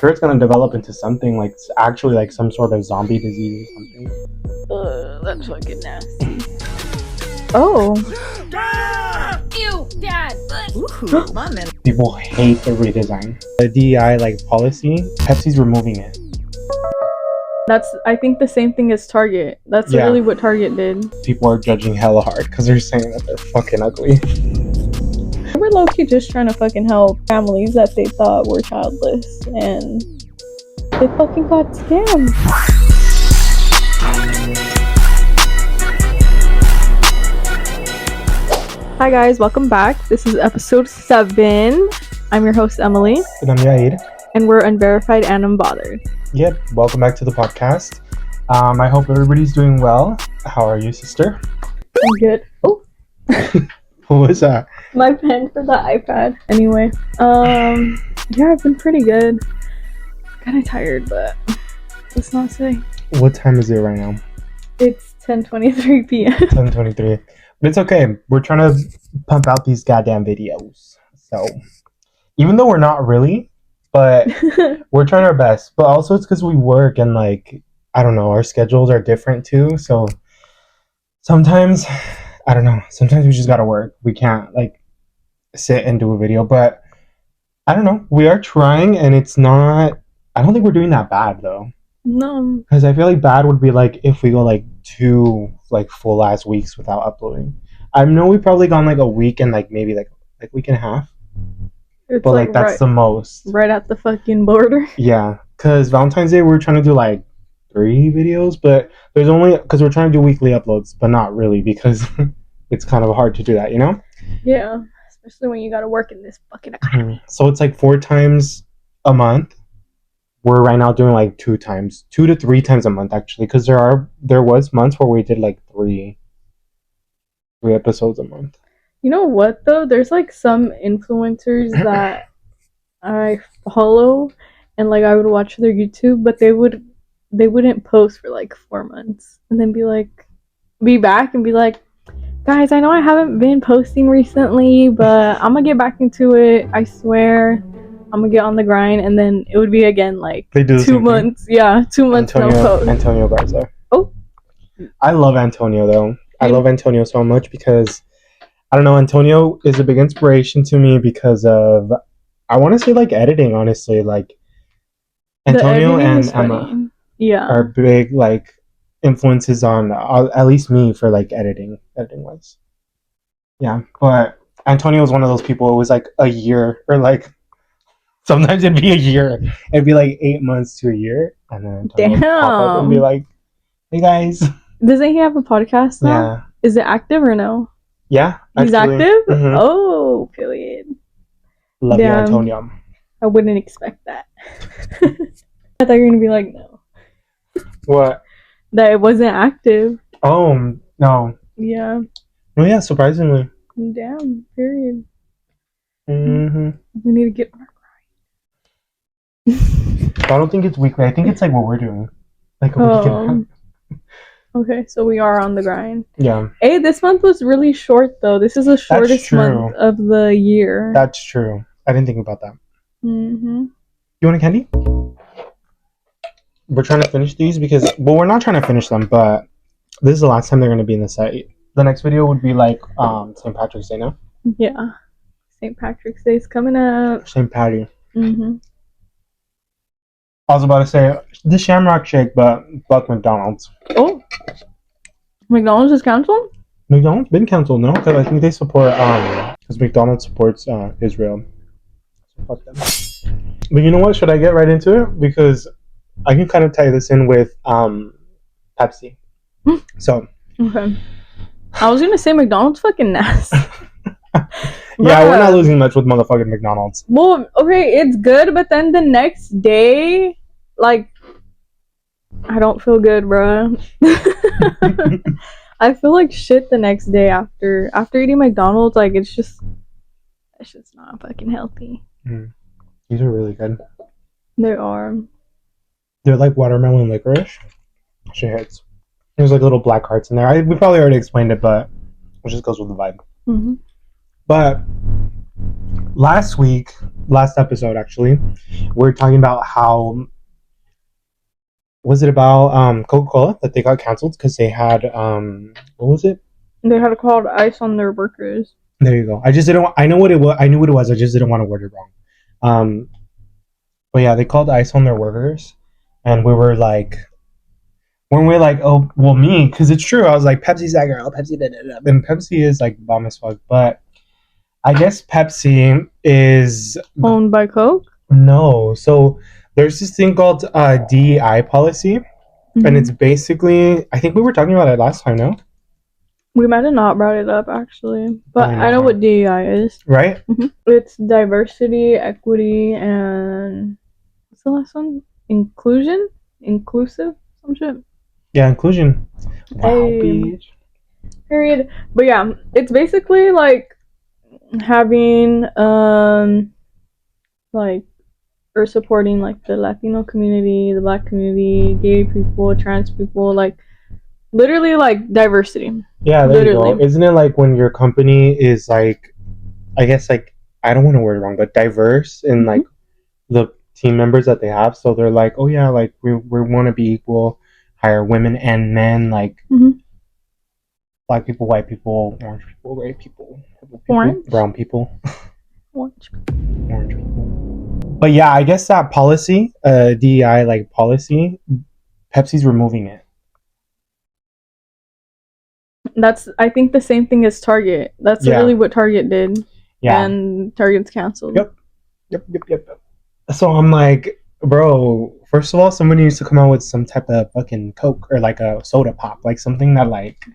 sure it's gonna develop into something like actually like some sort of zombie disease or something. That's fucking nasty. Oh. Ew, Dad. Ooh, my man. People hate the redesign. The DEI like policy, Pepsi's removing it. That's, I think, the same thing as Target. That's Yeah. really what Target did. People are judging hella hard because they're saying that they're fucking ugly. They were low-key just trying to fucking help families that they thought were childless, and they fucking got scammed. Hi guys, welcome back. This is episode 7. I'm your host, Emily. And I'm Yair. And we're unverified and unbothered. Yep, welcome back to the podcast. I hope everybody's doing well. How are you, sister? I'm good. Oh, What was that? my pen for the iPad. Anyway, yeah, I've been pretty good. Kind of tired, but let's not say. What time is it right now? It's 10:23 p.m. 10:23. But it's okay. We're trying to pump out these goddamn videos. So, even though we're not really, but we're trying our best. But also it's because we work and like, I don't know, our schedules are different too. So, sometimes, I don't know, sometimes we just gotta work. We can't like sit and do a video. But, I don't know, we are trying and it's not, I don't think we're doing that bad though. No. Because I feel like bad would be like if we go like 2 like full ass weeks without uploading. I know we've probably gone like a week and like maybe like week and a half. It's But like that's the most. right at the fucking border. Yeah. Because Valentine's Day we were trying to do like 3 videos, but there's only because we're trying to do weekly uploads, but not really because it's kind of hard to do that, you know? Yeah. Especially when you gotta work in this fucking economy. So it's like 4 times a month. We're right now doing like 2 to 3 times a month actually, because there was months where we did like 3 episodes a month. You know what though? There's like some influencers that I follow, and like I would watch their YouTube, but they wouldn't post for like 4 months, and then be back and be like, guys, I know I haven't been posting recently, but I'm gonna get back into it. I swear. I'm gonna get on the grind, and then it would be again like They do the 2 same months. Thing. Yeah, 2 months no post. Antonio Garza. Oh, I love Antonio though. I love Antonio so much because I don't know. Antonio is a big inspiration to me because of I want to say like editing. Honestly, like Antonio and Emma, yeah, are big like influences on at least me for like editing wise. Yeah, but Antonio was one of those people. It was like a year or like. Sometimes it'd be a year. It'd be like 8 months to a year. And then Antonio would pop up and be like, hey guys. Doesn't he have a podcast now? Yeah. Is it active or no? Yeah. He's actually. active? Mm-hmm. Oh, period. Love you, Antonio. I wouldn't expect that. I thought you were going to be like, no. What? That it wasn't active. Oh, no. Yeah. Oh, yeah, surprisingly. Damn, period. Mm-hmm. We need to get on our I don't think it's weekly. I think it's like what we're doing. Like a week and a half. Okay, so we are on the grind. Yeah. Hey, this month was really short though. This is the shortest month of the year. That's true. I didn't think about that. Mm-hmm. You want a candy? We're trying to finish these because, well, we're not trying to finish them, but this is the last time they're going to be in the site. The next video would be like St. Patrick's Day now. Yeah. St. Patrick's Day is coming up. St. Patty. Mm-hmm. I was about to say the Shamrock Shake, but fuck McDonald's. Oh, McDonald's is canceled? McDonald's been canceled, no? Because I think they support because McDonald's supports Israel. So fuck them. But you know what? Should I get right into it? Because I can kind of tie this in with Pepsi. So. Okay. I was gonna say McDonald's fucking nasty. Yeah, we're not losing much with motherfucking McDonald's. Well, okay, it's good, but then the next day, like, I don't feel good, bro. I feel like shit the next day after eating McDonald's. Like, it's just not fucking healthy. Mm. These are really good. They are. They're like watermelon licorice. Shit hits. There's like little black hearts in there. We probably already explained it, but it just goes with the vibe. Mm-hmm. But last week last episode actually, we're talking about how was it about Coca-Cola that they got canceled because they had what was it? They had called ice on their workers. There you go. I just didn't. I know what it was. I knew what it was. I just didn't want to word it wrong. But yeah, they called ice on their workers, and we were like, when we're like, oh, well, me, because it's true. I was like, Pepsi's that girl. Pepsi, da, da, da. And Pepsi is like bomb as fuck. But I guess Pepsi is Owned by Coke? no. So there's this thing called DEI policy, and it's basically. I think we were talking about it last time, no? We might have not brought it up actually, but Probably I know not. what DEI is. Right? It's diversity, equity, and what's the last one? Inclusive, some shit. Yeah, inclusion. Wow, Hey. bitch. Period. But yeah, it's basically like having like or supporting like the Latino community, the Black community, gay people, trans people, like literally like diversity. Yeah, there you Literally. go. Isn't it like when your company is like, I guess like, I don't want to word it wrong, but diverse in like the team members that they have. So they're like, oh yeah, like we want to be equal, hire women and men, like Black people, white people, orange people, gray people, purple people, Orange? brown people, Orange. orange people. But yeah, I guess that policy, DEI like policy, Pepsi's removing it. That's I think the same thing as Target. That's Yeah. literally what Target did. Yeah. And Target's canceled. Yep. So I'm like, bro, first of all, somebody needs to come out with some type of fucking Coke or like a soda pop, like something that like is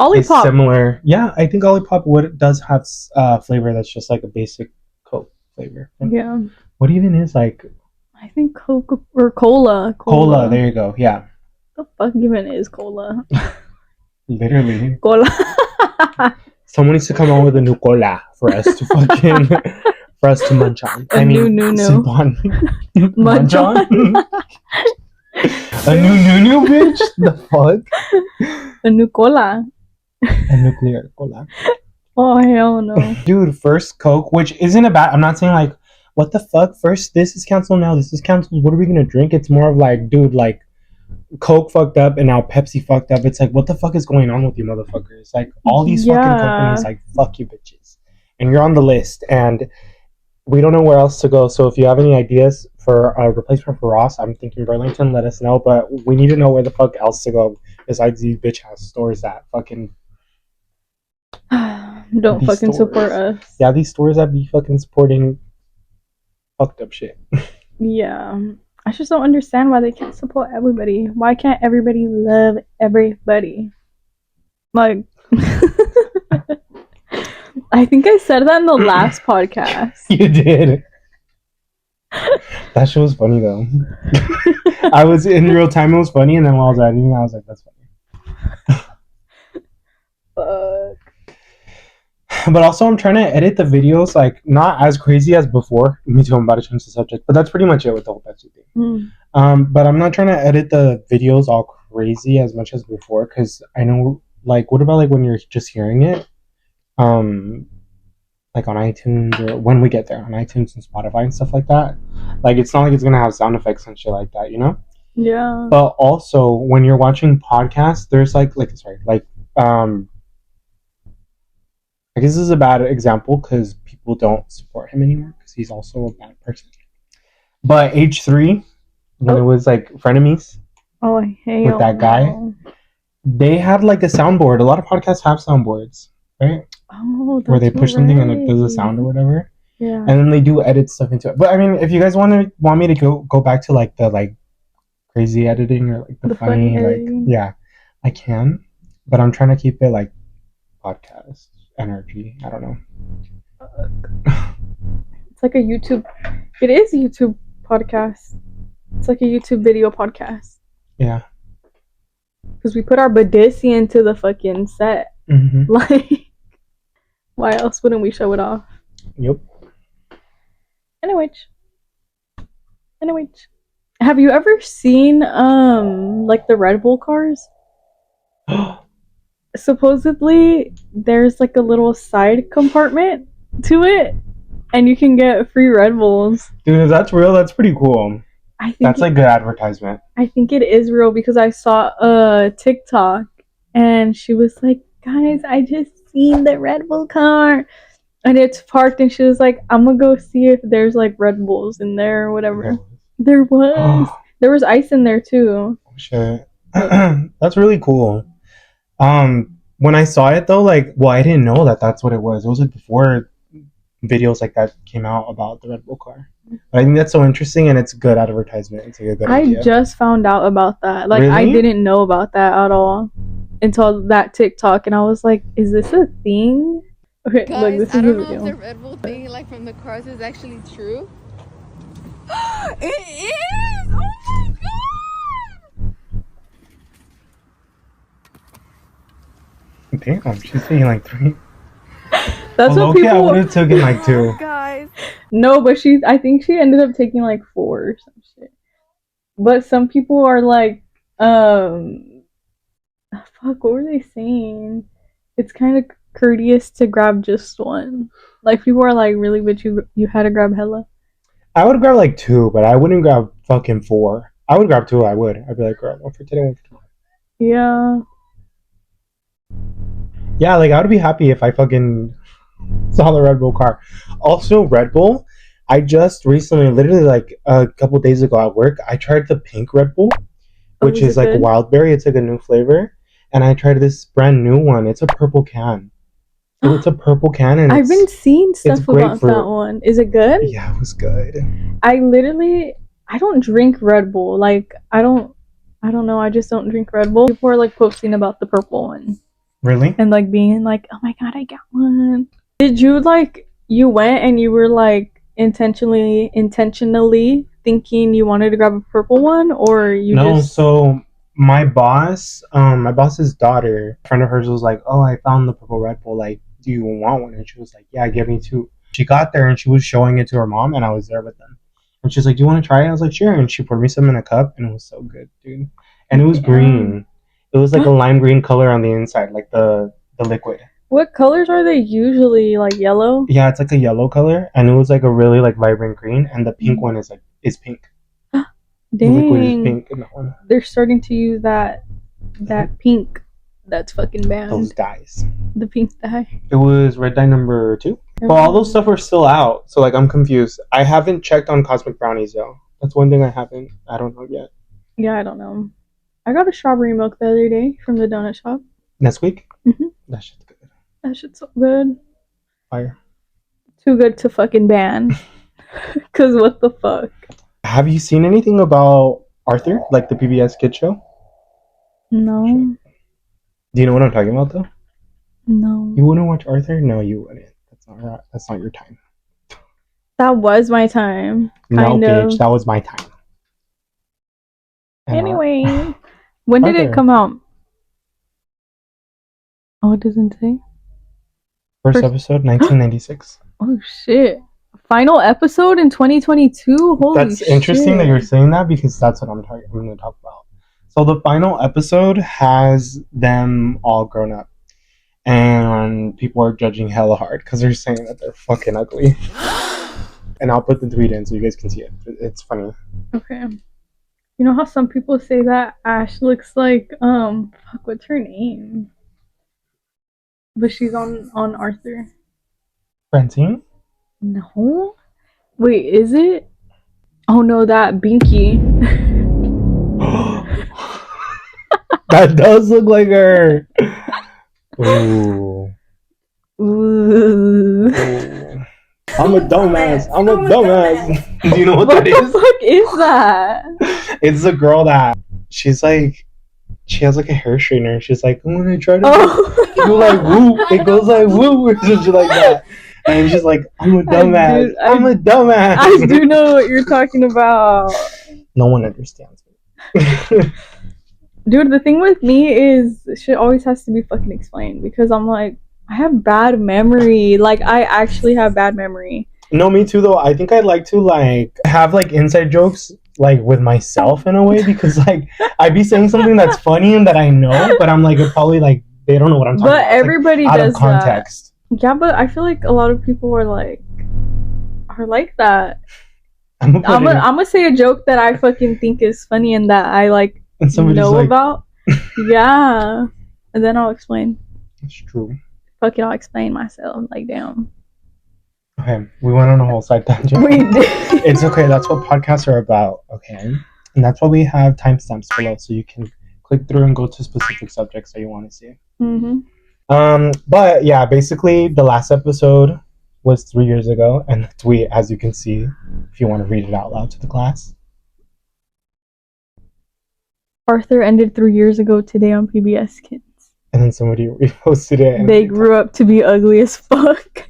Olipop. similar. Yeah, I think Olipop does have flavor that's just like a basic Coke flavor. Yeah. What even is like I think Coca or Cola. cola? There you go. Yeah, The fuck even is cola? literally. Cola. Someone needs to come out with a new cola for us to fucking for us to munch on. A new. sip on. Munch on. A new bitch. The fuck? A new cola. A nuclear cola. Oh hell no. Dude, first Coke, which isn't a bad. I'm not saying like, what the fuck? First, this is canceled. Now this is canceled. What are we gonna drink? It's more of like, dude, like, Coke fucked up and now Pepsi fucked up. It's like, what the fuck is going on with you motherfuckers? Like, all these fucking companies, like, fuck you bitches, and you're on the list, and we don't know where else to go. So if you have any ideas for a replacement for Ross, I'm thinking Burlington. Let us know. But we need to know where the fuck else to go besides these bitch ass stores that fucking Don't these fucking stores. support us. Yeah, these stores that be fucking supporting fucked up shit. Yeah. I just don't understand why they can't support everybody. Why can't everybody love everybody? Like, I think I said that in the last podcast. You did. That shit was funny though. I was in real time. It was funny, and then while I was editing, I was like, "That's funny." Fuck. But also, I'm trying to edit the videos like not as crazy as before. Me too. I'm about to change the subject, but that's pretty much it with the whole Pepsi thing. But I'm not trying to edit the videos all crazy as much as before because I know, like, what about like when you're just hearing it, like on iTunes or when we get there on iTunes and Spotify and stuff like that. Like, it's not like it's gonna have sound effects and shit like that, you know? Yeah. But also, when you're watching podcasts, there's I guess this is a bad example because people don't support him anymore because he's also a bad person. But H3, when it was like frenemies Oh, I hate with that guy, they had like a soundboard. A lot of podcasts have soundboards, right? Oh, that's where they push something and it does a right. sound or whatever. Yeah. And then they do edit stuff into it. But I mean, if you guys want me to go back to like the like crazy editing or like the funny like editing. yeah, I can. But I'm trying to keep it like podcast energy. I don't know. It's like a YouTube. It is a YouTube podcast. It's like a YouTube video podcast. Yeah. Because we put our Badissi into the fucking set. Mm-hmm. Like, why else wouldn't we show it off? Yep. Anyway. Have you ever seen like the Red Bull cars? Supposedly there's like a little side compartment to it, and you can get free Red Bulls. Dude, if that's real, that's pretty cool. I think That's like good advertisement. I think it is real because I saw a TikTok and she was like, guys, I just seen the Red Bull car and it's parked, and she was like, I'm gonna go see if there's like Red Bulls in there or whatever. There was. There was ice in there too. Oh, shit. That's really cool. When I saw it though, like, well, I didn't know that that's what it was. It was like before videos like that came out about the Red Bull car. But I think that's so interesting, and it's good advertisement. It's like a good idea. I just found out about that. Like, Really? I didn't know about that at all until that TikTok, and I was like, is this a thing? Okay, Guys, look, this I is a don't know video. if the Red Bull thing, like from the cars, is actually true. It is! Oh my god! Damn, she's saying like 3. That's what I people. would have taken like 2. Guys. No, but I think she ended up taking like 4 or some shit. But some people are like, fuck, what were they saying? It's kind of courteous to grab just one. Like, people are like, really, but you had to grab hella? I would grab like 2, but I wouldn't grab fucking 4. I would grab 2. I would. I'd be like, girl, one for today, one for tomorrow. Yeah. Yeah, like I would be happy if I fucking saw the Red Bull car. Also, Red Bull, I just recently, literally like a couple days ago at work, I tried the pink Red Bull, which is like good? wildberry. It's like a new flavor. And I tried this brand new one. It's a purple can. So it's a purple can, and I've been seeing stuff about grapefruit. that one. Is it good? Yeah, it was good. I don't drink Red Bull. Like, I don't know. I just don't drink Red Bull. People are like posting about the purple one. Really? And like being like, oh my god, I got one. Did you like, you went and you were like intentionally thinking you wanted to grab a purple one, or you No, just... so my boss's daughter, a friend of hers was like, oh, I found the purple Red Bull, like, do you want one? And she was like, yeah, give me 2. She got there and she was showing it to her mom, and I was there with them. And she's like, do you want to try it? I was like, sure. And she poured me some in a cup, and it was so good, dude. And it was green. It was like a lime green color on the inside, like the liquid. What colors are they usually? Like yellow? Yeah, it's like a yellow color, and it was like a really like vibrant green, and the pink one is pink. Dang. The liquid is pink in that one. They're starting to use that pink that's fucking banned. Those dyes. The pink dye. It was red dye number 2. But all those stuff are still out, so like I'm confused. I haven't checked on Cosmic Brownies though. That's one thing I don't know yet. Yeah, I don't know. I got a strawberry milk the other day from the donut shop. Next week? Mhm. That shit's good. That shit's so good. Fire. Too good to fucking ban. Cause what the fuck? Have you seen anything about Arthur, like the PBS Kids show? No. Sure. Do you know what I'm talking about though? No. You wouldn't watch Arthur? No, you wouldn't. That's not your time. That was my time. No, bitch, that was my time. Anyway, when did it come out? Oh, it doesn't say. First episode, 1996. Oh shit! Final episode in 2022. Holy That's interesting that you're saying that, because that's what I'm going to talk about. So the final episode has them all grown up, and people are judging hella hard because they're saying that they're fucking ugly. And I'll put the tweet in so you guys can see it. It's funny. Okay. You know how some people say that Ash looks like fuck, what's her name? But she's on Arthur. Francine? No. Wait, is it? Oh no, that Binky. That does look like her. Ooh. Ooh. Ooh. I'm a dumbass. Do you know what that is? What the fuck is that? It's a girl that she has like a hair straightener. She's like, I'm gonna try to go like woo. It goes like woo or something like that. And she's like, I'm a dumbass. I'm a dumbass. I do know what you're talking about. No one understands me. Dude, the thing with me is shit always has to be fucking explained, because I'm like, I have bad memory. Like, I actually have bad memory. No, me too though. I think I'd like to like have like inside jokes like with myself in a way, because like I'd be saying something that's funny and that I know, but I'm like, it probably like they don't know what I'm talking about. But everybody like, does out of context. that. Yeah, but I feel like a lot of people are like, are like that. I'm gonna put I'm it in- gonna say a joke that I fucking think is funny and that I like and somebody's know like, about. Yeah. And then I'll explain. it's true. Fuck it, I'll explain myself. Like, damn. Okay, we went on a whole side tangent. We did. It's okay. That's what podcasts are about. Okay, and that's why we have timestamps below, so you can click through and go to specific subjects that you want to see. But yeah, basically, the last episode was 3 years ago, and the tweet, as you can see, if you want to read it out loud to the class. Arthur ended 3 years ago today on PBS Kids. And then somebody reposted it. And They grew up to be ugly as fuck.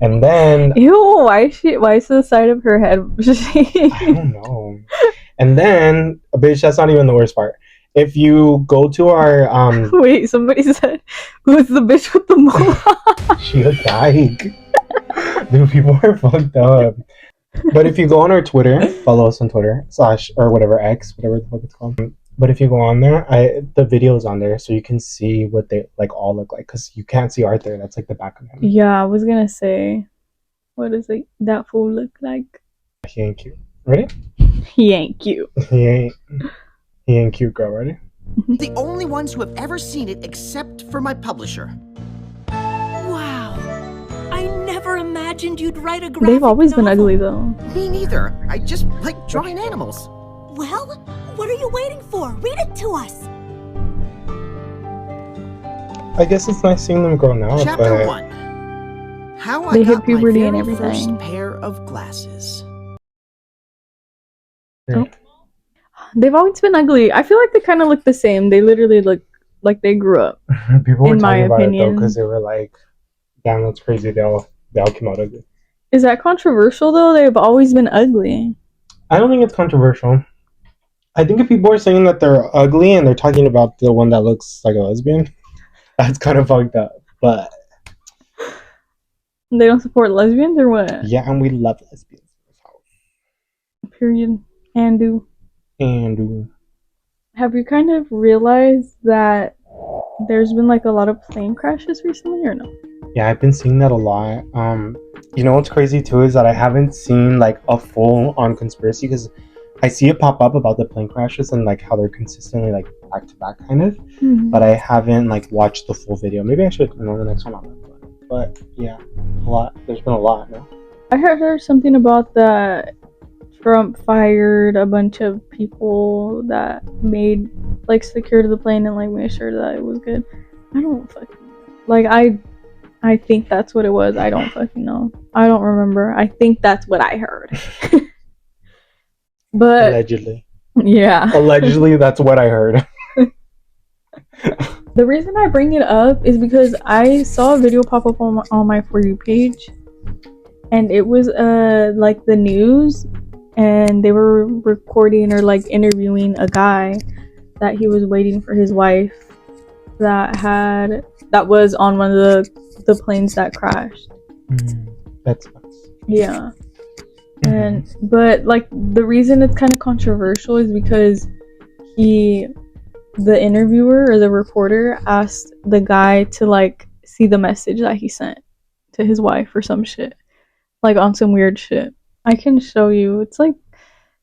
And then Ew, why is the side of her head I don't know. And then, bitch, that's not even the worst part. If you go to our Wait, somebody said, who's the bitch with the mohawk? she a dyke. Dude, people are fucked up. But if you go on our Twitter, follow us on Twitter / or whatever X, whatever the fuck it's called. But if you go on there, the video's on there, so you can see what they like all look like. Cause you can't see Arthur. That's like the back of him. Yeah, I was gonna say, what does that fool look like? He ain't cute. Ready? He ain't cute. He ain't cute, girl. Ready? The only ones who have ever seen it except for my publisher. Wow. I never imagined you'd write a graphic They've always been novel. ugly though. Me neither. I just like drawing animals. Well, what are you waiting for? Read it to us. I guess it's nice seeing them grow now. Chapter but 1. How They I hit got puberty my and very everything. first pair of glasses. They've always been ugly. I feel like they kind of look the same. They literally look like they grew up. people were in my talking about it though opinion. because they were like, "Damn, that's crazy." They all came out ugly. Is that controversial though? They've always been ugly. I don't think it's controversial. I think if people are saying that they're ugly and they're talking about the one that looks like a lesbian, that's kind of fucked up. But They don't support lesbians or what? yeah, and we love lesbians. Period. And do. And Have you kind of realized that there's been like a lot of plane crashes recently or no? yeah, I've been seeing that a lot. You know what's crazy too is that I haven't seen like a full on conspiracy because I see it pop up about the plane crashes and like how they're consistently like back to back kind of, but I haven't like watched the full video. Maybe I should. The next one I'll do it. But yeah, a lot. There's been a lot. No. I heard something about that Trump fired a bunch of people that made like secured the plane and like made sure that it was good. I don't fucking like I think that's what it was. I don't fucking know. I don't remember. I think that's what I heard. But Allegedly. yeah. Allegedly, that's what I heard. The reason I bring it up is because I saw a video pop up on my For You page, and it was like the news, and they were recording or like interviewing a guy that he was waiting for his wife that was on one of the planes that crashed. That's nuts. Yeah. And but like the reason it's kind of controversial is because the interviewer or the reporter asked the guy to like see the message that he sent to his wife or some shit, like on some weird shit. I can show you. It's like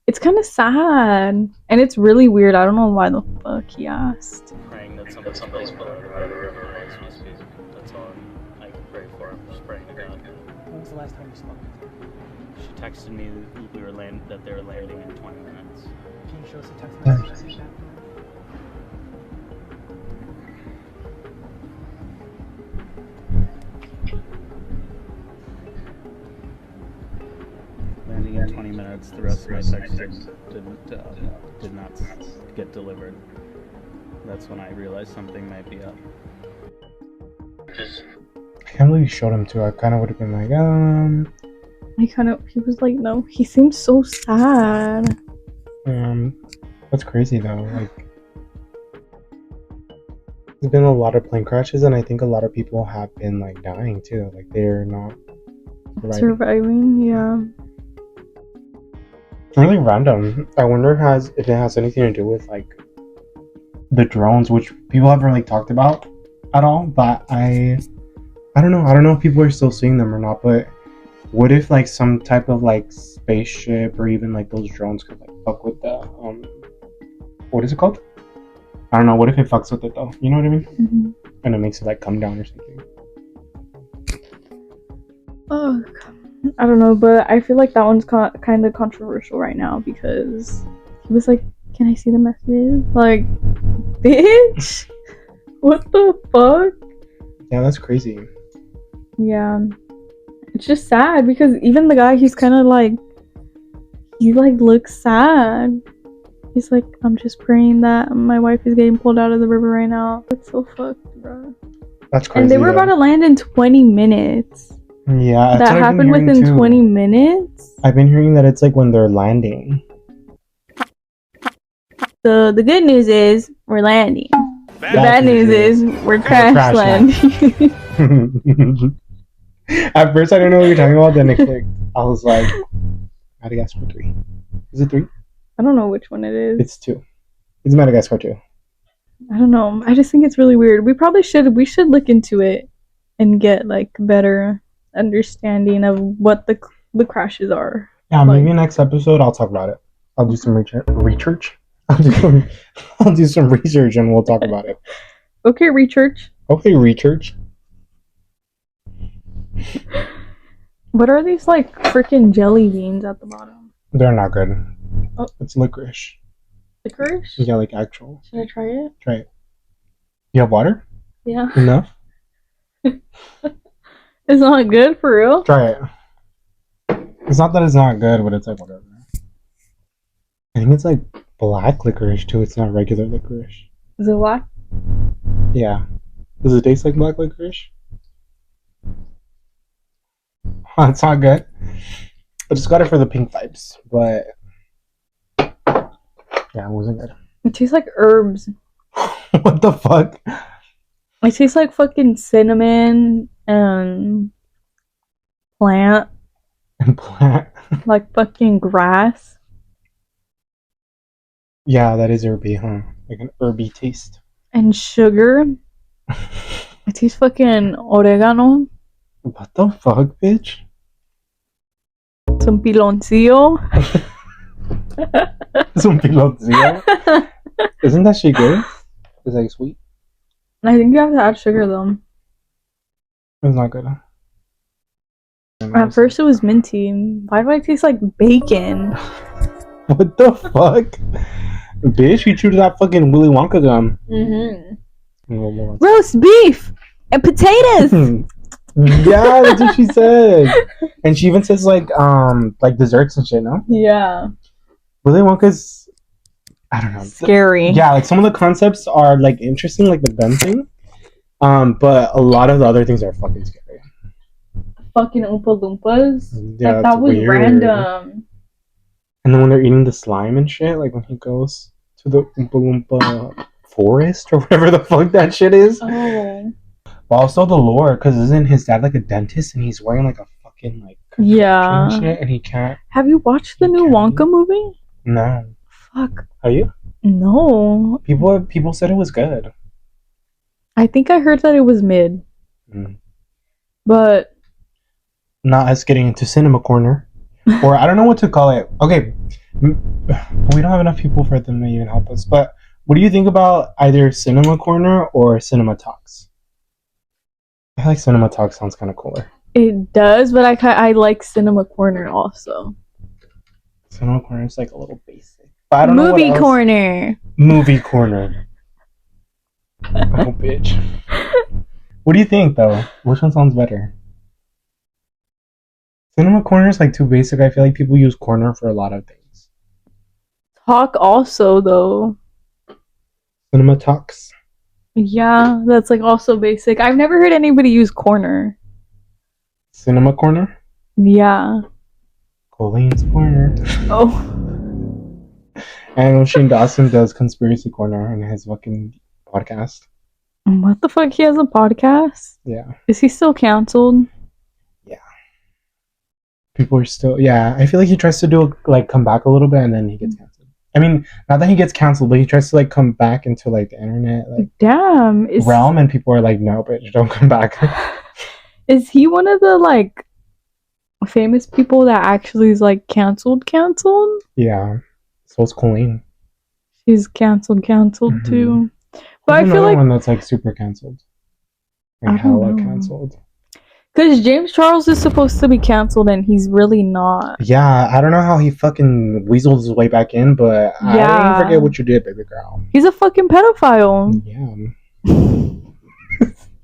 it's kind of sad and it's really weird. I don't know why the fuck he asked. Praying that somebody's blood or whatever it was. That's all I can pray for. I'm just praying to God. When was the last time you spoke with her? She texted me that they were landing in 20 minutes. Can you show us a text message? Landing in 20 minutes. The rest of my texts did not get delivered. That's when I realized something might be up. I can't believe you showed him to. I kind of would have been like, He was like, no, he seemed so sad. that's crazy though. Like, there's been a lot of plane crashes, and I think a lot of people have been like dying too. Like they're not Surviving, yeah. It's really random. I wonder if it has anything to do with like the drones, which people haven't really talked about at all. But I don't know. I don't know if people are still seeing them or not. But What if like some type of like spaceship or even like those drones could like fuck with the what is it called? I don't know. What if it fucks with it though? You know what I mean? Mm-hmm. And it makes it like come down or something. Oh, I don't know, but I feel like that one's kind of controversial right now because he was like, "Can I see the message?" Like, bitch, what the fuck? Yeah, that's crazy. Yeah, it's just sad because even the guy, he looks sad. He's like, "I'm just praying that my wife is getting pulled out of the river right now." That's so fucked, bro. That's crazy. And they were about to land in 20 minutes. Yeah, That happened within 20 minutes. I've been hearing that it's like when they're landing. So the good news is we're landing. The bad news is we're crash landing. At first, I didn't know what you're talking about. Then it clicked. I was like, Madagascar 3. Is it 3? I don't know which one it is. It's 2. It's Madagascar 2. I don't know. I just think it's really weird. We should look into it and get like better understanding of what the crashes are. Yeah, maybe next episode I'll talk about it. I'll do some research. I'll do some research and we'll talk about it. Okay, research. Okay, research. What are these like freaking jelly beans at the bottom? They're not good. Oh. It's licorice. Licorice? Yeah, like actual. Should I try it? Try it. You have water? Yeah. Enough? It's not good for real? Try it. It's not that it's not good, but it's like whatever. I think it's like black licorice too. It's not regular licorice. Is it black? Yeah. Does it taste like black licorice? It's not good. I just got it for the pink vibes, but yeah, it wasn't good. It tastes like herbs. What the fuck? It tastes like fucking cinnamon and plant. And plant. Like fucking grass. Yeah, that is herby, huh? Like an herby taste. And sugar. It tastes fucking oregano. What the fuck, bitch? Some piloncillo. Some piloncillo? Isn't that shit good? It's like sweet. I think you have to add sugar though. It's not good. At first it was minty. Why do I taste like bacon? What the fuck? Bitch, you chewed that fucking Willy Wonka gum. Mm-hmm. Roast beef and potatoes. Yeah, that's what she said. And she even says like desserts and shit, no? Yeah. Willy Wonka's, I don't know. Scary. Yeah, like some of the concepts are like interesting, like the gun thing. But a lot of the other things are fucking scary. Fucking Oompa Loompas. Yeah, like that was weird. random. And then when they're eating the slime and shit, like when he goes to the Oompa Loompa forest or whatever the fuck that shit is. Oh. But also the lore, because isn't his dad like a dentist and he's wearing like a fucking like yeah and shit and he can't. Have you watched the new Wonka movie? No. Fuck. Are you? No. People said it was good. I think I heard that it was mid. But not us getting into cinema corner, or I don't know what to call it. Okay, we don't have enough people for them to even help us. But what do you think about either cinema corner or cinema talks? I feel like cinema talk sounds kind of cooler. It does, but I like cinema corner also. Cinema corner is like a little basic. But I don't know Movie corner. Movie corner. Oh, bitch. What do you think though? Which one sounds better? Cinema corner is like too basic. I feel like people use corner for a lot of things. Talk also though. Cinema talks. Yeah, that's like also basic. I've never heard anybody use corner. Cinema corner? Yeah. Colleen's corner. Oh. And Shane Dawson does Conspiracy Corner in his fucking podcast. What the fuck? He has a podcast? Yeah. Is he still canceled? Yeah. People are still... Yeah, I feel like he tries to do, like, come back a little bit and then he gets canceled. I mean, not that he gets canceled, but he tries to, like, come back into, like, the internet, like... Damn. realm, and people are like, no, bitch, don't come back. Is he one of the, like... famous people that actually is like canceled. Yeah. So it's Colleen. She's canceled Mhm. too. But There's I feel another like one that's like super canceled. I Like don't hella know. canceled. Because James Charles is supposed to be canceled and he's really not. Yeah, I don't know how he fucking weaseled his way back in, but I Yeah. ain't forget what you did, baby girl. He's a fucking pedophile. Yeah.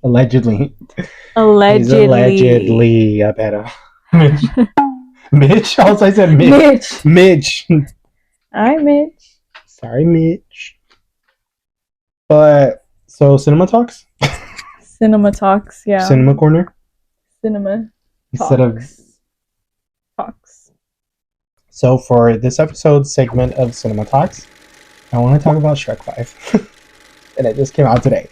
Allegedly. He's Allegedly. allegedly a pedo. Mitch. Mitch? Also, I said Mitch. Mitch. Hi, Mitch. Sorry, Mitch. But, so Cinema Talks? Cinema Talks, yeah. Cinema Corner? Cinema Instead of. Talks. So, for this episode segment of Cinema Talks, I want to talk about Shrek 5. And it just came out today.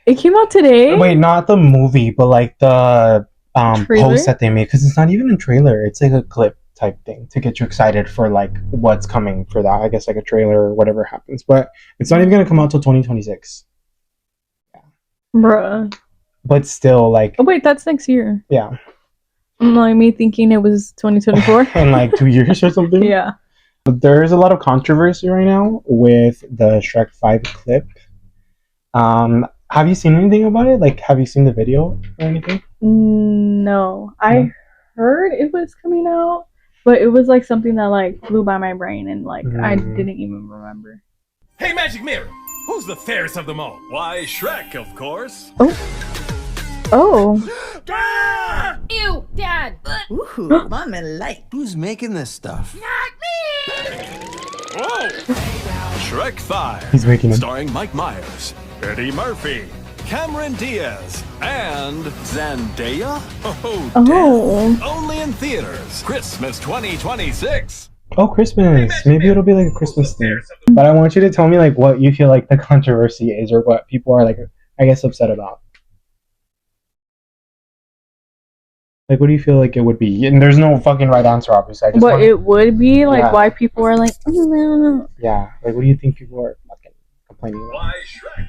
It came out today? Wait, not the movie, but like the post that they made. Because it's not even a trailer. It's like a clip type thing to get you excited for like what's coming for that. I guess like a trailer or whatever happens. But it's not even going to come out till 2026. Bruh. But still, like. Oh, wait, that's next year. Yeah. Like me thinking it was 2024. In like 2 years or something. Yeah. But there's a lot of controversy right now with the Shrek 5 clip. Have you seen anything about it? Like, have you seen the video or anything? No. I heard it was coming out, but it was like something that like flew by my brain and like I didn't even remember. Hey, Magic Mirror! Who's the fairest of them all? Why, Shrek, of course. Oh. Ew, Dad! Ooh, Mama like. Who's making this stuff? Whoa! Shrek 5. He's making it. Starring Mike Myers, Eddie Murphy, Cameron Diaz, and Zendaya? Oh, damn. Only in theaters. Christmas 2026. Oh, Christmas. Maybe it'll be like a Christmas thing. But I want you to tell me like what you feel like the controversy is or what people are like, I guess, upset about. Like, what do you feel like it would be? And there's no fucking right answer, obviously. It would be like why people are like, yeah. Like, what do you think people are fucking complaining about? Why, Shrek,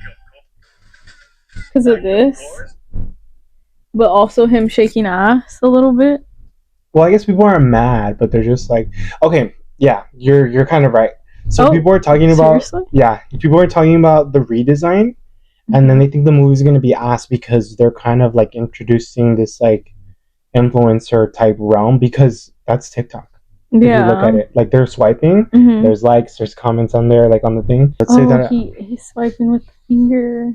because of this, but also him shaking ass a little bit. Well, I guess people aren't mad, but they're just like, okay, yeah, you're kind of right. So people are talking about, people are talking about the redesign, and then they think the movie's gonna be ass because they're kind of like introducing this like influencer type realm because that's TikTok. If you look at it, like they're swiping, there's likes, there's comments on there, like on the thing. Let's say that he's swiping with the finger.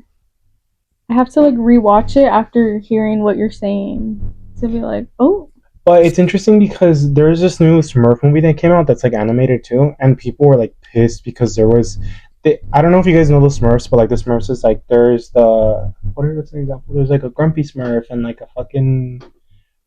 I have to like rewatch it after hearing what you're saying to be like, oh. But it's interesting because there's this new Smurf movie that came out that's like animated too, and people were like pissed because there was. I don't know if you guys know the Smurfs, but like the Smurfs is like there's the what's an example? There's like a grumpy Smurf and like a fucking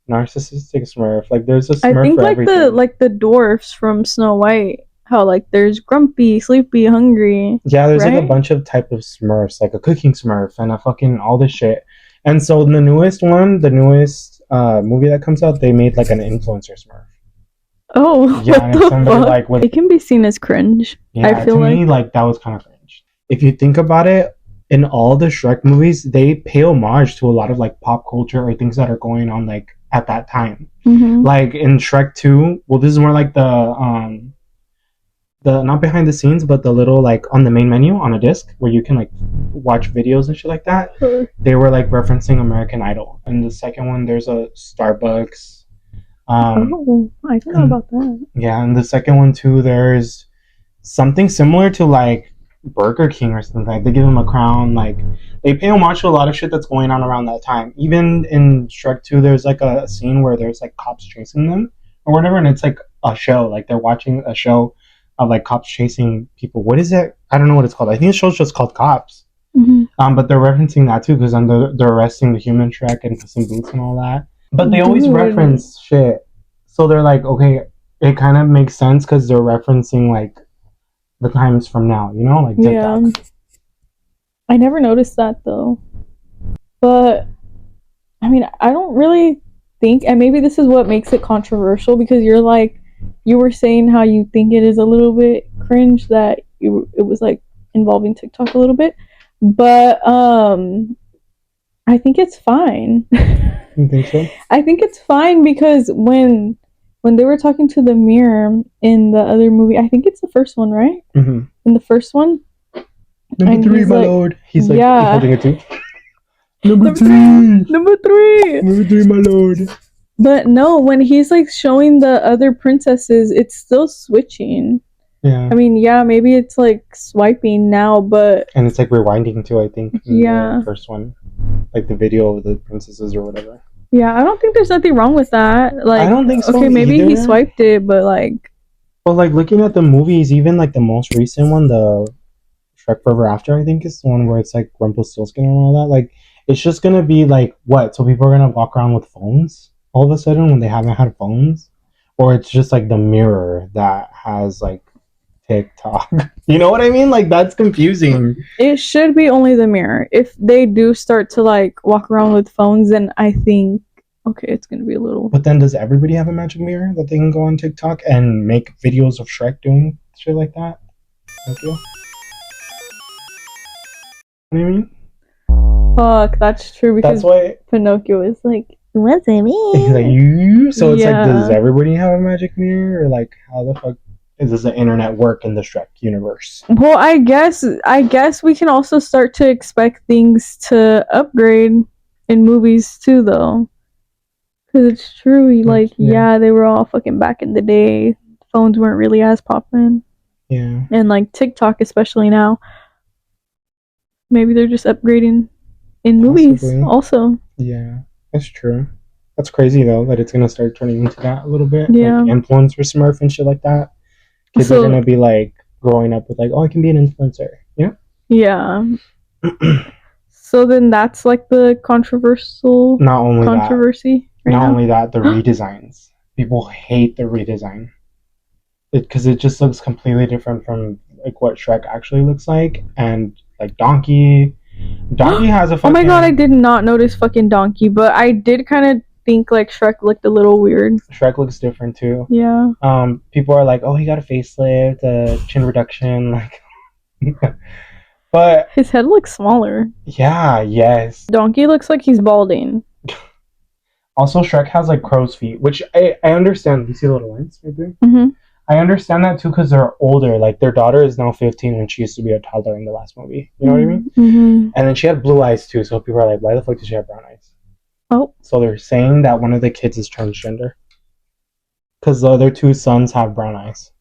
narcissistic Smurf. Like there's a Smurf I think for like everything. the dwarfs from Snow White. How like there's grumpy, sleepy, hungry. Yeah, there's like a bunch of type of Smurfs, like a cooking Smurf and a fucking all this shit. And so the newest movie that comes out, they made like an influencer Smurf. Oh, yeah, what the fuck? like with, it can be seen as cringe. yeah, I feel to me, like that was kind of cringe. If you think about it, in all the Shrek movies, they pay homage to a lot of like pop culture or things that are going on like at that time. Like in Shrek 2, well, this is more like the not behind the scenes, but the little like on the main menu on a disc where you can like watch videos and shit like that. They were like referencing American Idol. And the second one, there's a Starbucks. I don't know about that. Yeah, and the second one too, there's something similar to like Burger King or something. Like they give him a crown. Like they pay homage to a lot of shit that's going on around that time. Even in Shrek 2, there's like a scene where there's like cops chasing them or whatever, and it's like a show. Like they're watching a show of like cops chasing people. What is it? I don't know what it's called. I think the show's just called Cops. But they're referencing that too because they're arresting the human Shrek and Puss in Boots and all that. But they always reference shit. So they're like, okay, it kind of makes sense because they're referencing like the times from now, you know, like TikTok. Yeah. I never noticed that though. But I mean, I don't really think, and maybe this is what makes it controversial because you were saying how you think it is a little bit cringe that it was like involving TikTok a little bit, but I think it's fine. You think so? I think it's fine because when they were talking to the mirror in the other movie, I think it's the first one, right? Mm-hmm. In the first one, Number and 3, he's my like- lord. He's like yeah. holding it too. Number Number 3. Number 3. Number 3, my lord. But no, when he's like showing the other princesses, it's still switching. Yeah. I mean, yeah, maybe it's like swiping now, but And it's like rewinding too, I think. In Yeah. The first one. Like the video of the princesses or whatever. yeah, I don't think there's nothing wrong with that. Like, I don't think so okay, maybe he either. swiped it, but like, But like looking at the movies, even like the most recent one, the Shrek Forever After, I think is the one where it's like Rumpelstiltskin and all that. Like, it's just gonna be like what? So people are gonna walk around with phones all of a sudden when they haven't had phones, or it's just like the mirror that has like TikTok. You know what I mean? Like that's confusing. it should be only the mirror. If they do start to like walk around with phones, then I think okay, it's gonna be a little. But then does everybody have a magic mirror that they can go on TikTok and make videos of Shrek doing shit like that? Thank you. What do you mean? Fuck, that's true because That's why Pinocchio is like, what's it it's mean? like you. So it's like, Yeah. does everybody have a magic mirror, or like how the fuck does the internet work in the Shrek universe? Well, I guess we can also start to expect things to upgrade in movies too, though. Because it's true, like, Yeah. yeah, they were all fucking back in the day. Phones weren't really as poppin'. Yeah. And, like, TikTok, especially now. Maybe they're just upgrading in movies Possibly. also. Yeah, that's true. That's crazy though that it's gonna start turning into that a little bit. Yeah. Like influencer Smurf and shit like that. Kids are So- gonna be like growing up with like, oh, I can be an influencer. You Yeah. know? So then that's, like, the controversial Not only controversy that, right not now. only that, the redesigns. People hate the redesign because it just looks completely different from like what Shrek actually looks like, and like Donkey has a Oh fucking. my god, I did not notice fucking Donkey, but I did kind of think like Shrek looked a little weird. Shrek looks different too. Yeah. People are like, oh, he got a facelift, a chin reduction, like. But His head looks smaller. yeah, yes. Donkey looks like he's balding. Also, Shrek has like crow's feet, which I understand. You see the little lines right there? Mm-hmm. I understand that too because they're older. Like their daughter is now 15 when she used to be a toddler in the last movie. You know what I mean? Mm-hmm. And then she had blue eyes too. So people are like, why the fuck does she have brown eyes? Oh. So they're saying that one of the kids is transgender because the other two sons have brown eyes.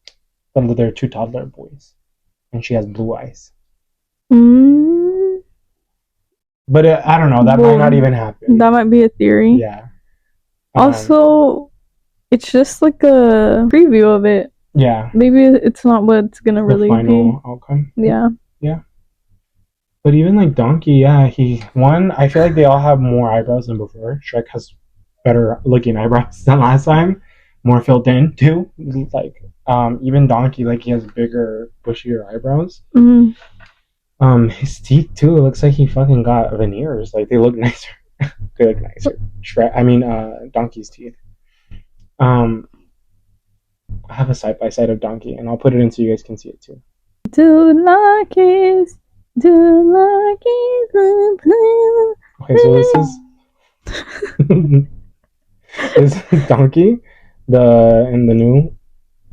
They're two toddler boys, and she has blue eyes. Mm, But I don't know. That might not even happen. that might be a theory. Yeah. Also, it's just like a preview of it. Yeah. Maybe it's not what's gonna The really final outcome. be. Yeah. But even like Donkey, yeah, I feel like they all have more eyebrows than before. Shrek has better looking eyebrows than last time. More filled in too. Like, even Donkey, like he has bigger, bushier eyebrows. Mm-hmm. His teeth too. It looks like he fucking got veneers. Like they look nicer. They look nicer. Donkey's teeth. I have a side by side of Donkey, and I'll put it in so you guys can see it too. Do luckies, Okay, so this is Donkey, in the new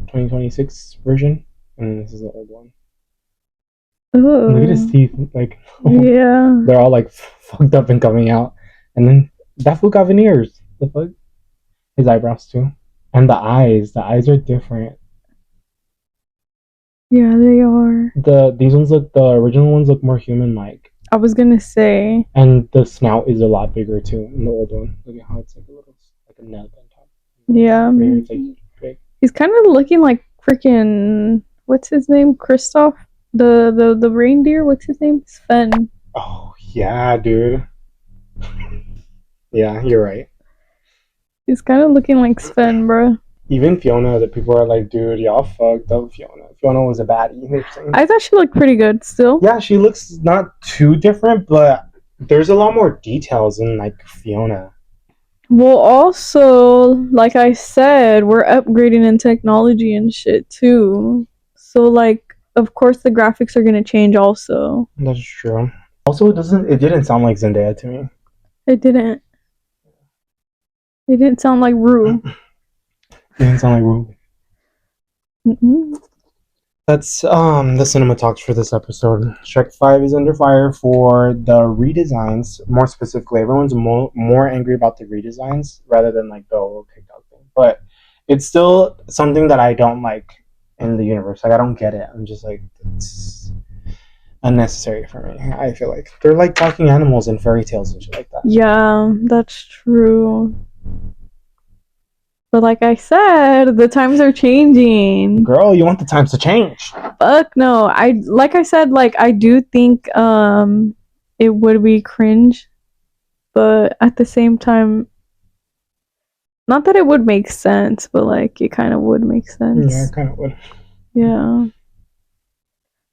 2026 version, and this is the old one. Ooh. Look at his teeth, like Yeah. they're all like fucked up and coming out, and then that fool got veneers. The fuck, his eyebrows too, and the eyes. The eyes are different. Yeah, they are. The original ones look more human-like, I was gonna say. and the snout is a lot bigger too in the old one. Look at how it's like a nub on top. Yeah. Right here, it's like big. He's kind of looking like freaking what's his name? Kristoff? The reindeer, what's his name? Sven. Oh yeah, dude. Yeah, you're right. He's kind of looking like Sven, bro. Even Fiona, that people are like, dude, y'all fucked up Fiona. Fiona was a baddie. They're saying. I thought she looked pretty good still. Yeah, she looks not too different, but there's a lot more details in like Fiona. Well, also, like I said, we're upgrading in technology and shit too. So, like, of course, the graphics are gonna change also. That's true. Also, it didn't sound like Zendaya to me. It didn't. It didn't sound like Rue. Didn't sound like Rue. Mm-mm. That's the cinema talks for this episode. Shrek 5 is under fire for the redesigns. More specifically, everyone's more angry about the redesigns rather than like the whole TikTok thing. But it's still something that I don't like in the universe. Like I don't get it. I'm just like it's unnecessary for me. I feel like they're like talking animals in fairy tales and shit like that. Yeah, that's true. But like I said, the times are changing. Girl, you want the times to change. Fuck no. Like I said, like I do think it would be cringe, but at the same time, not that it would make sense, but like it kind of would make sense. Yeah, it kind of would. Yeah.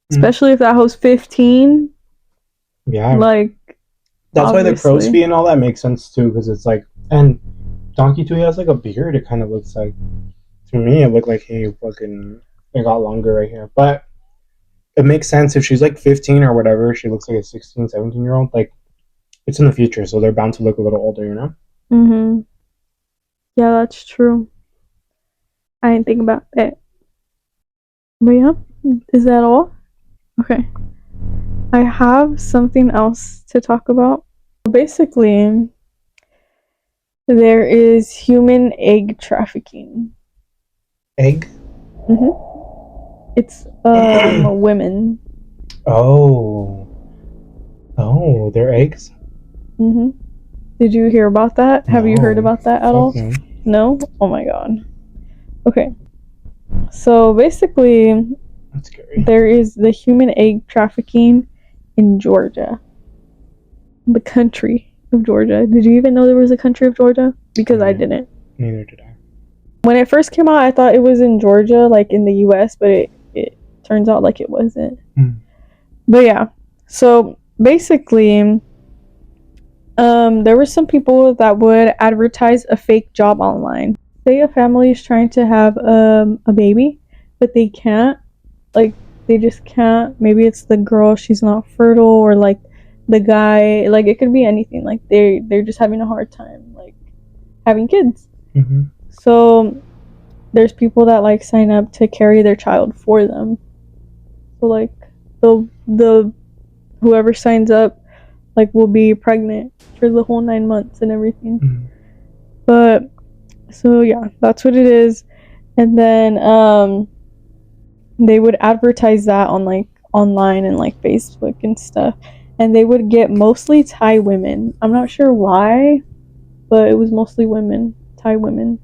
Especially if that was 15. Yeah. Like that's why the crow's obviously. feet and all that makes sense too, because it's like, and Donkey too, he has like a beard. It kind of looks like, to me, it looked like he fucking it got longer right here. But it makes sense if she's like 15 or whatever. She looks like a 16, 17-year-old. Like it's in the future, so they're bound to look a little older, you know. Mhm. Yeah, that's true. I didn't think about that. But yeah, is that all? Okay. I have something else to talk about. Basically, there is human egg trafficking. Egg? It's women. Oh, they're eggs. Did you hear about that? Have you heard about that at all? No. No? Oh my god. Okay. So basically, That's scary. there is the human egg trafficking in Georgia. The country of Georgia. Did you even know there was a country of Georgia? Because I didn't. Neither did I. When it first came out, I thought it was in Georgia, like in the US, but it turns out like it wasn't. But yeah. So basically, there were some people that would advertise a fake job online. Say a family is trying to have a baby, but they can't. Like they just can't. Maybe it's the girl, she's not fertile, or like the guy, like it could be anything. Like they're just having a hard time like having kids. So there's people that like sign up to carry their child for them. So like the whoever signs up like will be pregnant for the whole 9 months and everything. But so yeah, that's what it is. And then they would advertise that on like online and like Facebook and stuff, and they would get mostly Thai women. I'm not sure why, but it was mostly women, Thai women,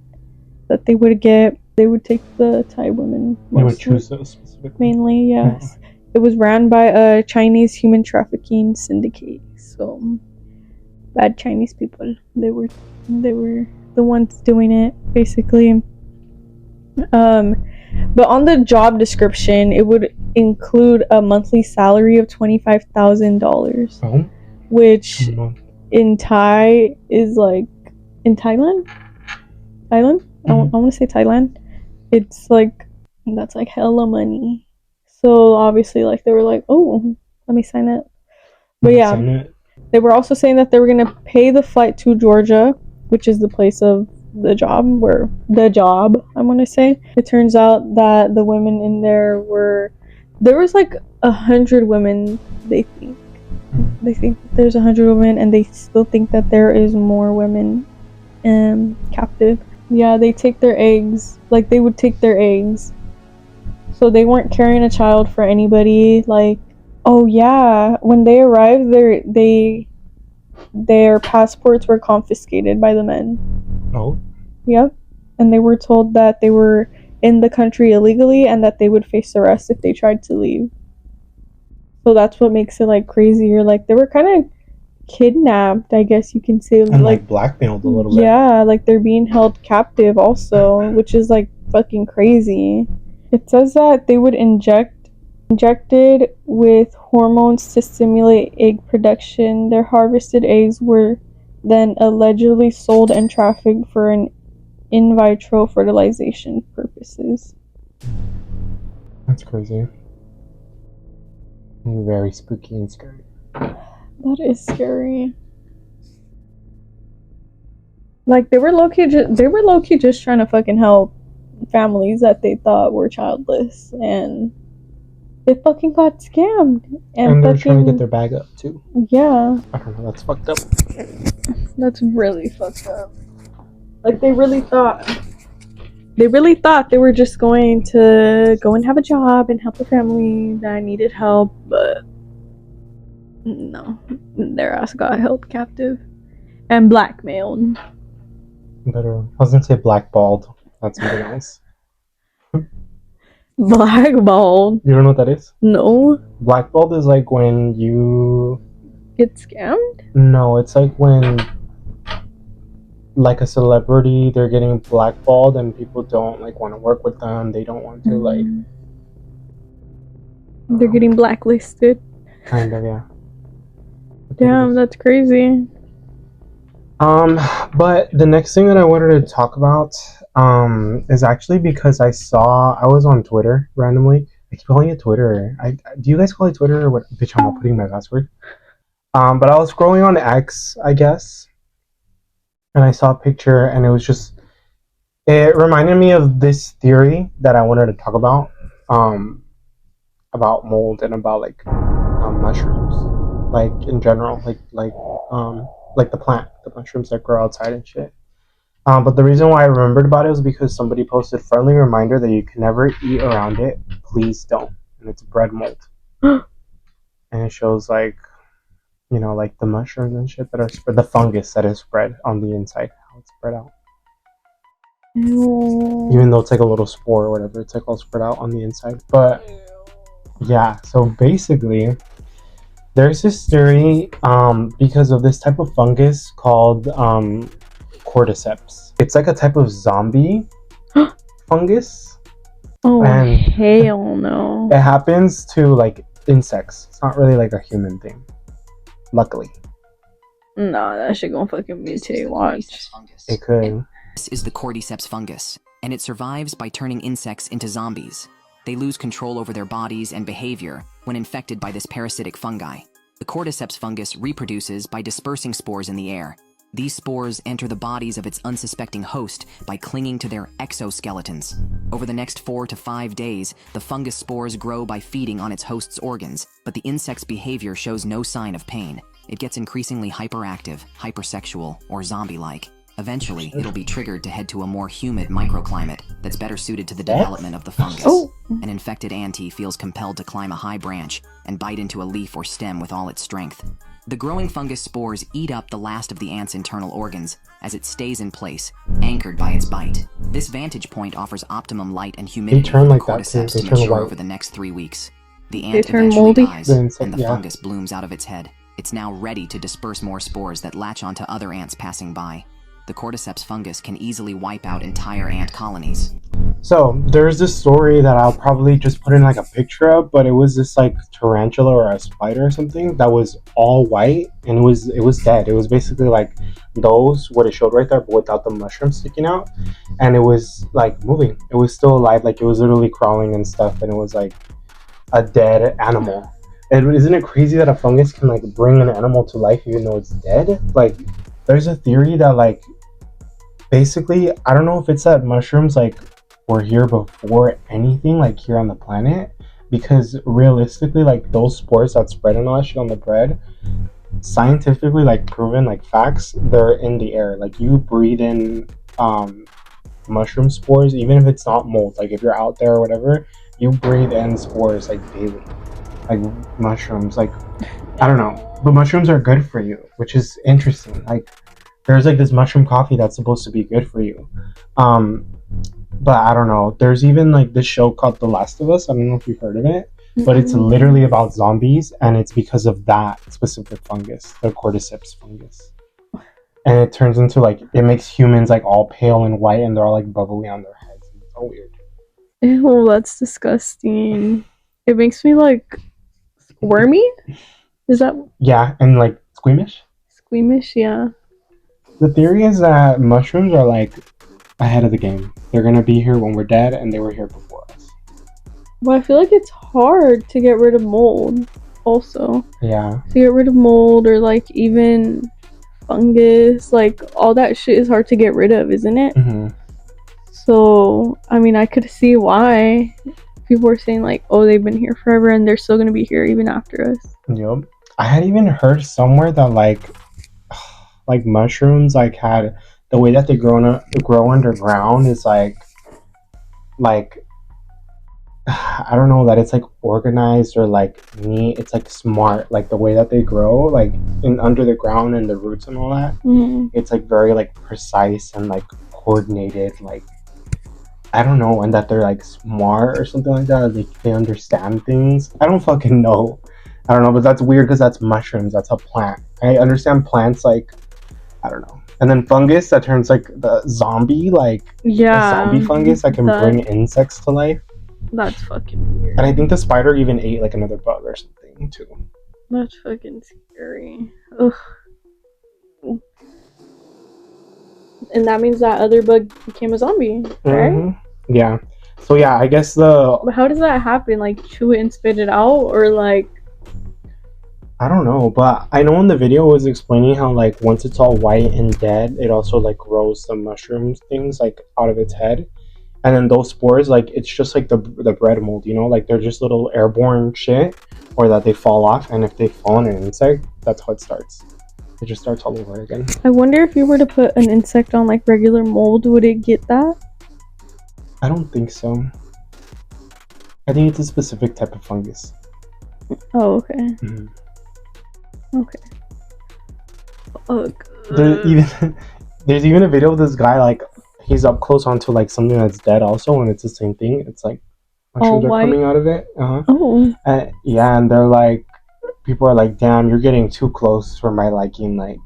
that they would get. They would take the Thai women. They would choose those specifically. Mainly, yes. It was ran by a Chinese human trafficking syndicate. So bad Chinese people. They were the ones doing it, basically. But on the job description, it would include a monthly salary of $25,000, which in Thai is like in Thailand. I want to say Thailand. It's like that's like hella money. So obviously, like they were like, oh, let me sign up. But yeah, they were also saying that they were gonna pay the flight to Georgia, which is the place of the job, I want to say. It turns out that the women in there was like 100 women. They think there's 100 women, and they still think that there is more women captive. Yeah, they take their eggs. Like they would take their eggs. So they weren't carrying a child for anybody. Like, oh yeah, when they arrived, their passports were confiscated by the men. Oh. Yep. And they were told that they were in the country illegally and that they would face arrest if they tried to leave. So that's what makes it like crazier. Like they were kind of kidnapped, I guess you can say. And like blackmailed a little bit. Yeah, like they're being held captive also, which is like fucking crazy. It says that they would injected with hormones to stimulate egg production. Their harvested eggs were then allegedly sold and trafficked for an in vitro fertilization purposes. That's crazy. Very spooky and scary. That is scary. Like they were low key just trying to fucking help families that they thought were childless, and they fucking got scammed. And they're trying to get their bag up too. Yeah, I don't know. That's fucked up. that's really fucked up. Like they really thought they were just going to go and have a job and help a family that needed help, but no, their ass got held captive and blackmailed. Literally. I was gonna say blackballed. That's something else. Blackballed? You don't know what that is? No. Blackballed is like when you get scammed? No, it's like when like a celebrity, they're getting blackballed and people don't like want to work with them. They don't want to like. They're getting blacklisted. Kind of, yeah. Damn, that's crazy. But the next thing that I wanted to talk about is actually because I was on Twitter randomly. I keep calling it Twitter. Do you guys call it Twitter or what? Bitch, I'm not putting my password. But I was scrolling on X, I guess, and I saw a picture, and it reminded me of this theory that I wanted to talk about mold and about like mushrooms, like in general, like the mushrooms that grow outside and shit. But the reason why I remembered about it was because somebody posted friendly reminder that you can never eat around it. Please don't. And it's bread mold. And it shows like, you know, like the mushrooms and shit that are spread, the fungus that is spread on the inside, how it's spread out. Ew. Even though it's like a little spore or whatever, it's like all spread out on the inside. But yeah, so basically, there's this theory because of this type of fungus called cordyceps. It's like a type of zombie fungus. Oh, and hell no. It happens to like insects. It's not really like a human thing. Luckily. Nah, that shit gonna fucking mutate. Watch. It could. This is the cordyceps fungus, and it survives by turning insects into zombies. They lose control over their bodies and behavior when infected by this parasitic fungi. The cordyceps fungus reproduces by dispersing spores in the air. These spores enter the bodies of its unsuspecting host by clinging to their exoskeletons. Over the next 4 to 5 days, the fungus spores grow by feeding on its host's organs, but the insect's behavior shows no sign of pain. It gets increasingly hyperactive, hypersexual, or zombie-like. Eventually, it'll be triggered to head to a more humid microclimate that's better suited to the development of the fungus. An infected ante feels compelled to climb a high branch and bite into a leaf or stem with all its strength. The growing fungus spores eat up the last of the ant's internal organs as it stays in place, anchored by its bite. This vantage point offers optimum light and humidity for the cordyceps to mature over the next 3 weeks. The ant eventually dies, and the fungus blooms out of its head. It's now ready to disperse more spores that latch onto other ants passing by. The cordyceps fungus can easily wipe out entire ant colonies. So there's this story that I'll probably just put in like a picture of, but it was this like tarantula or a spider or something that was all white, and it was dead. It was basically like what it showed right there, but without the mushrooms sticking out, and it was like moving. It was still alive, like it was literally crawling and stuff, and it was like a dead animal. And isn't it crazy that a fungus can like bring an animal to life even though it's dead? Like, there's a theory that like basically, I don't know if it's that mushrooms like were here before anything like here on the planet, because realistically like those spores that spread and all that shit on the bread, scientifically like proven, like facts, they're in the air. Like you breathe in mushroom spores, even if it's not mold, like if you're out there or whatever, you breathe in spores like daily, like mushrooms. Like I don't know, but mushrooms are good for you, which is interesting. Like there's like this mushroom coffee that's supposed to be good for you. But I don't know. There's even like this show called The Last of Us. I don't know if you've heard of it, but it's literally about zombies, and it's because of that specific fungus, the cordyceps fungus. And it turns into like, it makes humans like all pale and white, and they're all like bubbly on their heads. It's so weird. Ew, that's disgusting. It makes me like squirmy. Is that? Yeah, and like squeamish. Squeamish, yeah. The theory is that mushrooms are like ahead of the game. They're gonna be here when we're dead, and they were here before us. Well, I feel like it's hard to get rid of mold also. Yeah. To get rid of mold, or like even fungus, like all that shit is hard to get rid of, isn't it? Mm-hmm. So, I mean, I could see why people were saying like, oh, they've been here forever and they're still gonna be here even after us. Yep. I had even heard somewhere that like mushrooms like had the way that they grow underground is like I don't know, that it's like organized or like neat. It's like smart, like the way that they grow, like in under the ground and the roots and all that. Mm. It's like very like precise and like coordinated. Like I don't know, and that they're like smart or something like that. They understand things. I don't fucking know. I don't know, but that's weird because that's mushrooms. That's a plant. I understand plants like I don't know. And then fungus that turns like the zombie, like Yeah, a zombie fungus that can bring insects to life. That's fucking weird. And I think the spider even ate like another bug or something too. That's fucking scary. Ugh. And that means that other bug became a zombie, right? Mm-hmm. Yeah. So yeah, I guess But how does that happen? Like chew it and spit it out, or like I don't know, but I know in the video it was explaining how like once it's all white and dead, it also like grows the mushroom things like out of its head. And then those spores, like it's just like the bread mold, you know, like they're just little airborne shit, or that they fall off, and if they fall on an insect, that's how it starts. It just starts all over again. I wonder if you were to put an insect on like regular mold, would it get that? I don't think so. I think it's a specific type of fungus. Oh, okay. Mm-hmm. Okay. Fuck. There's even a video of this guy like he's up close onto like something that's dead also, and it's the same thing. It's like mushrooms are coming out of it. Oh. Yeah, and they're like, people are like, damn, you're getting too close for my liking. Like,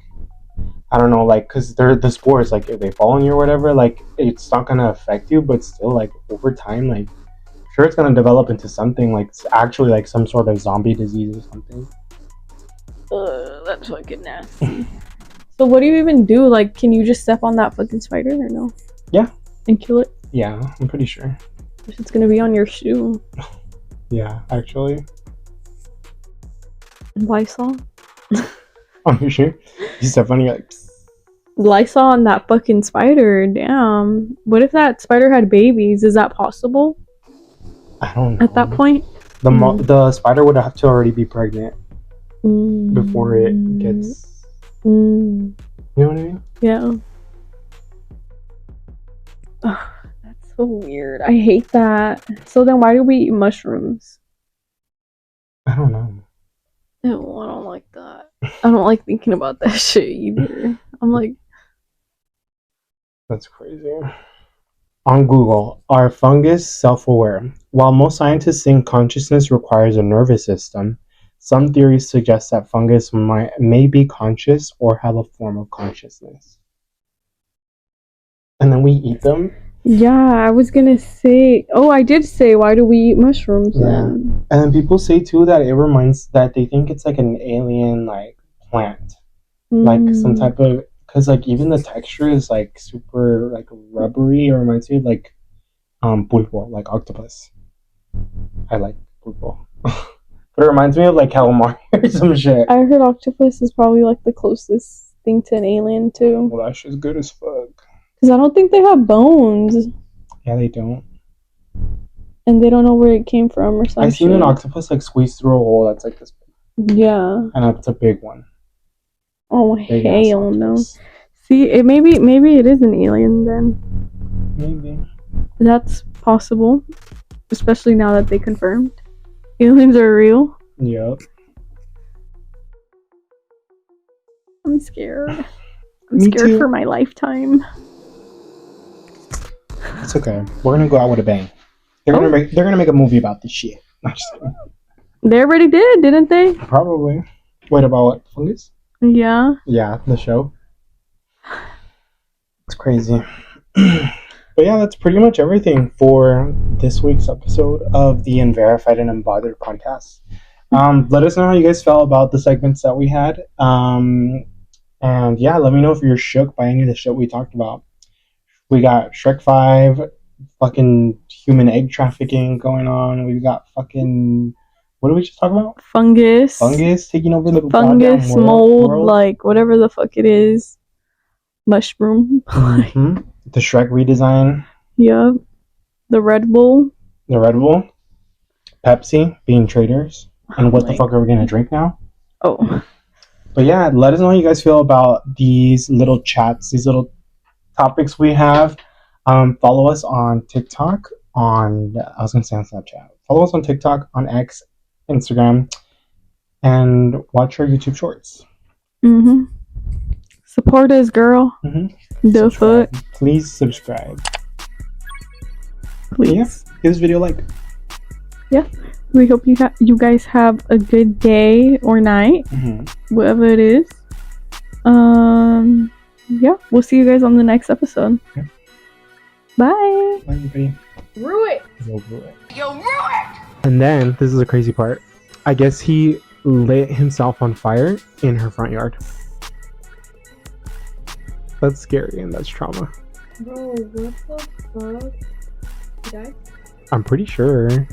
I don't know, like, because they're the spores, like if they fall on you or whatever, like it's not gonna affect you, but still, like over time, like sure it's gonna develop into something like it's actually like some sort of zombie disease or something. That's fucking nasty. So what do you even do? Like, can you just step on that fucking spider or no? Yeah. And kill it? Yeah, I'm pretty sure. It's gonna be on your shoe. Yeah, actually. Lysol? On your shoe? You step on, you're like... Lysol on that fucking spider, damn. What if that spider had babies? Is that possible? I don't know. At that point? The spider would have to already be pregnant before it gets... You know what I mean? Yeah. Ugh, that's so weird. I hate that. So then why do we eat mushrooms? I don't know. Ew, I don't like that. I don't like thinking about that shit either. I'm like... That's crazy. On Google, are fungus self-aware? While most scientists think consciousness requires a nervous system, some theories suggest that fungus may be conscious or have a form of consciousness. And then we eat them? Yeah, I was gonna say... Oh, I did say, why do we eat mushrooms then? And then people say too that it reminds... that they think it's like an alien, like, plant. Like some type of... Because, like, even the texture is, like, super, like, rubbery. It reminds me of, like, pulpo, like octopus. I like pulpo. But it reminds me of like calamari or some shit. I heard octopus is probably like the closest thing to an alien too. Well, that shit's good as fuck. Because I don't think they have bones. Yeah, they don't. And they don't know where it came from or something. I've seen an octopus like squeeze through a hole that's like this big. Yeah. And it's a big one. Oh, big hell no. See, maybe it is an alien then. Maybe. That's possible. Especially now that they confirmed. Aliens are real. Yep. I'm scared. I'm scared for my lifetime. It's okay. We're gonna go out with a bang. They're gonna make a movie about this shit. They already did, didn't they? Probably. Wait, about what? Fungus? Yeah. Yeah, the show. It's crazy. But yeah, that's pretty much everything for this week's episode of the Unverified and Unbothered podcast. Let us know how you guys felt about the segments that we had. And yeah, let me know if you're shook by any of the shit we talked about. We got Shrek 5, fucking human egg trafficking going on. We've got fucking What did we just talk about? Fungus. Fungus taking over the Fungus, goddamn mold, world. like whatever the fuck it is. Mushroom. Mhm. The Shrek redesign. Yup. The Red Bull. The Red Bull. Pepsi being traitors. And what the Like- fuck are we gonna drink now? Oh. But yeah, let us know how you guys feel about these little chats, these little topics we have. Follow us on TikTok, I was gonna say on Snapchat. Follow us on TikTok, on X, Instagram, and watch our YouTube shorts. Mm-hmm. Support us, girl. Mm-hmm. The fuck. Please subscribe. Please. Yeah, give this video a like. We hope you guys have a good day or night, whatever it is. Yeah, we'll see you guys on the next episode. Yeah. Bye. Bye, everybody. Rue it. Yo, rue it. And then, this is the crazy part. I guess he lit himself on fire in her front yard. That's scary and that's trauma. Bro, what the fuck? Did I? I'm pretty sure.